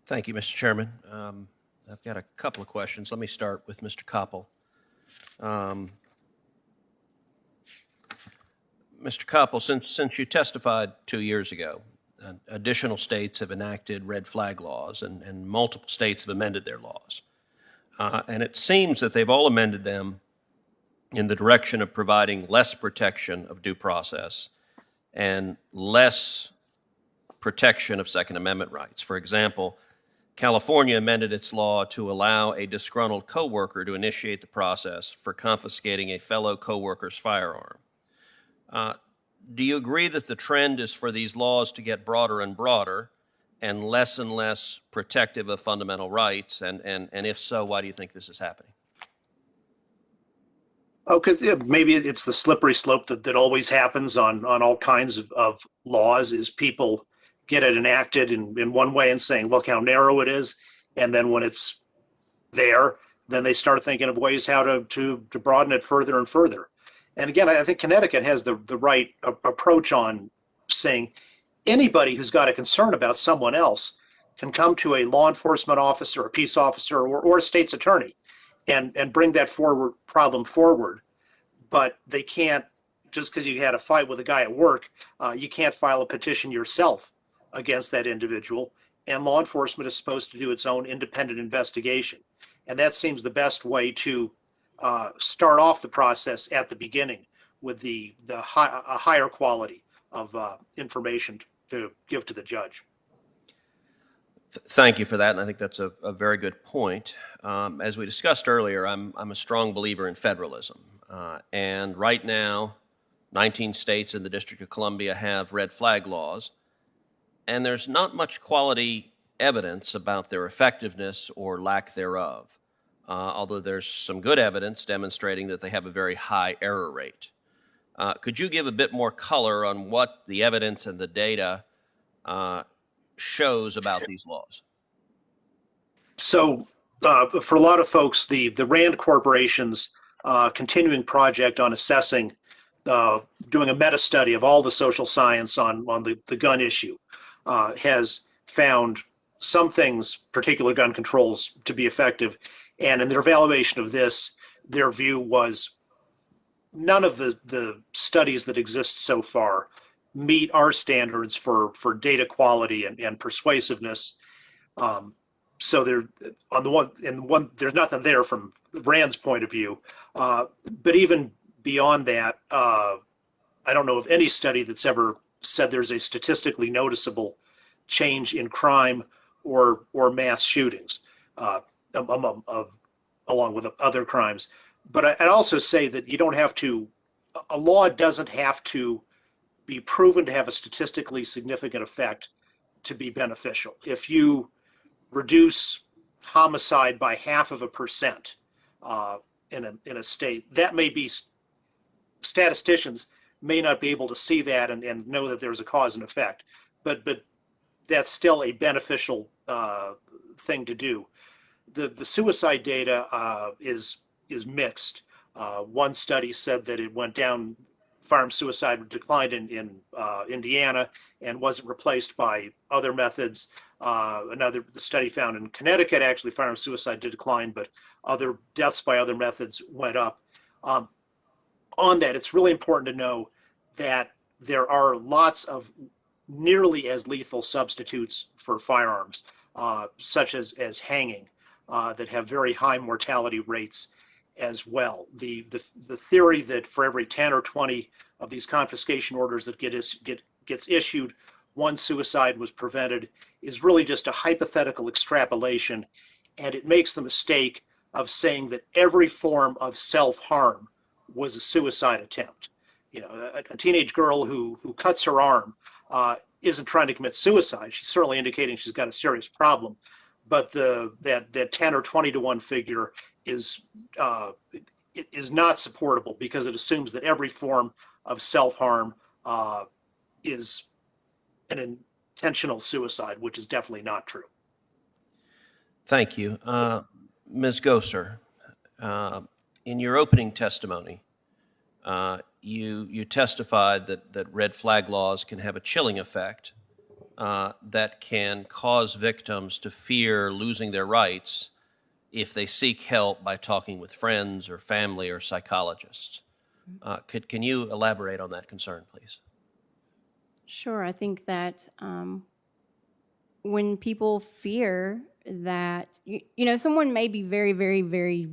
Thank you, Mr. Chairman. I've got a couple of questions. Let me start with Mr. Koppel. Mr. Koppel, since you testified 2 years ago, additional states have enacted red flag laws, and multiple states have amended their laws. And it seems that they've all amended them in the direction of providing less protection of due process and less protection of Second Amendment rights. For example, California amended its law to allow a disgruntled coworker to initiate the process for confiscating a fellow coworker's firearm. Do you agree that the trend is for these laws to get broader and broader and less protective of fundamental rights? And if so, why do you think this is happening? Oh, because maybe it's the slippery slope that always happens on all kinds of laws, is people get it enacted in one way and saying, look how narrow it is. And then when it's there, then they start thinking of ways how to broaden it further and further. And again, I think Connecticut has the right approach on saying anybody who's got a concern about someone else can come to a law enforcement officer, a peace officer, or a state's attorney and bring that problem forward. But they can't, just because you had a fight with a guy at work, you can't file a petition yourself against that individual. And law enforcement is supposed to do its own independent investigation. And that seems the best way to start off the process at the beginning with a higher quality of information to give to the judge. Thank you for that, and I think that's a very good point. As we discussed earlier, I'm a strong believer in federalism. And right now, 19 states and the District of Columbia have red flag laws, and there's not much quality evidence about their effectiveness or lack thereof, although there's some good evidence demonstrating that they have a very high error rate. Could you give a bit more color on what the evidence and the data shows about these laws? So for a lot of folks, the RAND Corporation's continuing project on assessing, doing a meta study of all the social science on the gun issue has found some things, particular gun controls, to be effective. And in their evaluation of this, their view was none of the studies that exist so far meet our standards for data quality and persuasiveness. So there, on the one, there's nothing there from Rand's point of view. But even beyond that, I don't know of any study that's ever said there's a statistically noticeable change in crime or mass shootings, along with other crimes. But I'd also say that you don't have to, a law doesn't have to be proven to have a statistically significant effect to be beneficial. If you reduce homicide by 0.5% in a state, that may be, statisticians may not be able to see that and know that there's a cause and effect, but that's still a beneficial thing to do. The suicide data is mixed. One study said that it went down, firearm suicide declined in Indiana and wasn't replaced by other methods. The study found in Connecticut, actually firearm suicide did decline, but other deaths by other methods went up. On that, it's really important to know that there are lots of nearly as lethal substitutes for firearms, such as hanging, that have very high mortality rates as well. The theory that for every 10 or 20 of these confiscation orders that gets issued, one suicide was prevented is really just a hypothetical extrapolation, and it makes the mistake of saying that every form of self-harm was a suicide attempt. You know, a teenage girl who cuts her arm isn't trying to commit suicide. She's certainly indicating she's got a serious problem, but that 10 or 20 to 1 figure is not supportable because it assumes that every form of self-harm is an intentional suicide, which is definitely not true. Thank you. Ms. Gosar, in your opening testimony, you testified that red flag laws can have a chilling effect that can cause victims to fear losing their rights if they seek help by talking with friends or family or psychologists. Can you elaborate on that concern, please? Sure. I think that when people fear that, someone may be very, very, very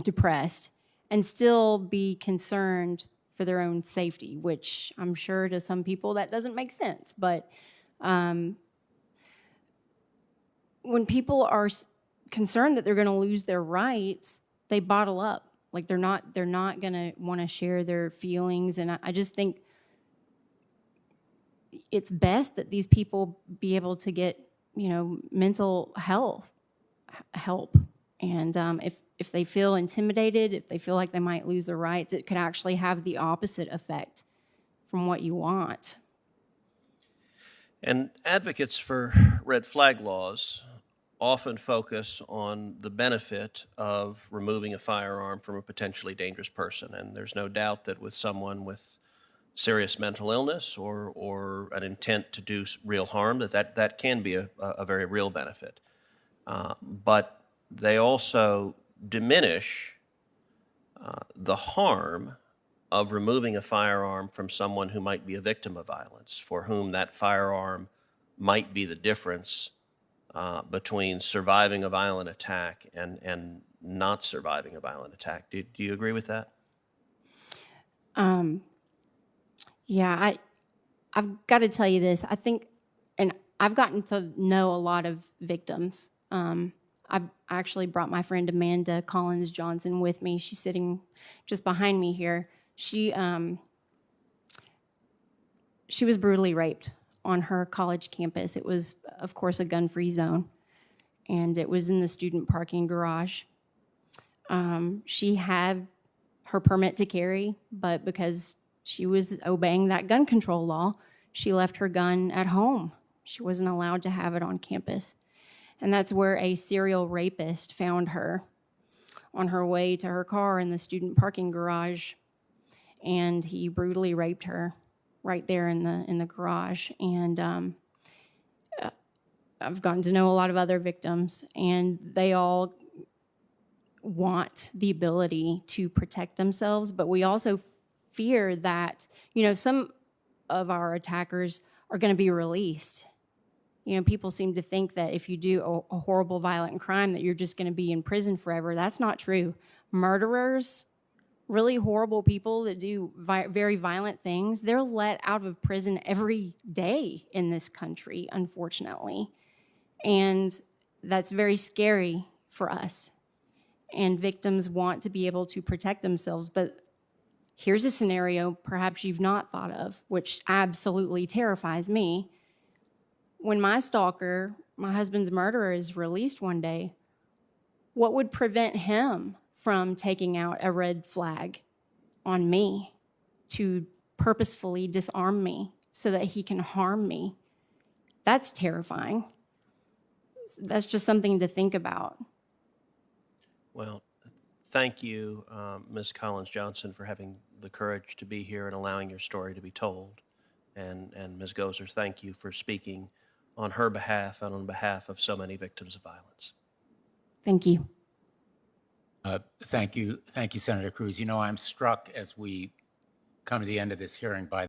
depressed and still be concerned for their own safety, which I'm sure to some people that doesn't make sense. But when people are concerned that they're going to lose their rights, they bottle up. Like they're not going to want to share their feelings. And I just think it's best that these people be able to get, mental health help. And if they feel intimidated, if they feel like they might lose their rights, it could actually have the opposite effect from what you want. And advocates for red flag laws often focus on the benefit of removing a firearm from a potentially dangerous person. And there's no doubt that with someone with serious mental illness or an intent to do real harm, that can be a very real benefit. But they also diminish the harm of removing a firearm from someone who might be a victim of violence, for whom that firearm might be the difference between surviving a violent attack and not surviving a violent attack. Do you agree with that? Yeah, I've got to tell you this. I think, and I've gotten to know a lot of victims. I actually brought my friend Amanda Collins Johnson with me. She's sitting just behind me here. She was brutally raped on her college campus. It was, of course, a gun-free zone, and it was in the student parking garage. She had her permit to carry, but because she was obeying that gun control law, she left her gun at home. She wasn't allowed to have it on campus. And that's where a serial rapist found her on her way to her car in the student parking garage, and he brutally raped her right there in the garage. And I've gotten to know a lot of other victims, and they all want the ability to protect themselves, but we also fear that, some of our attackers are going to be released. People seem to think that if you do a horrible, violent crime that you're just going to be in prison forever. That's not true. Murderers, really horrible people that do very violent things, they're let out of prison every day in this country, unfortunately. And that's very scary for us. And victims want to be able to protect themselves. But here's a scenario perhaps you've not thought of, which absolutely terrifies me. When my stalker, my husband's murderer, is released one day, what would prevent him from taking out a red flag on me to purposefully disarm me so that he can harm me? That's terrifying. That's just something to think about. Well, thank you, Ms. Collins Johnson, for having the courage to be here and allowing your story to be told. And Ms. Gozer, thank you for speaking on her behalf and on behalf of so many victims of violence. Thank you. Thank you, Senator Cruz. I'm struck as we come to the end of this hearing by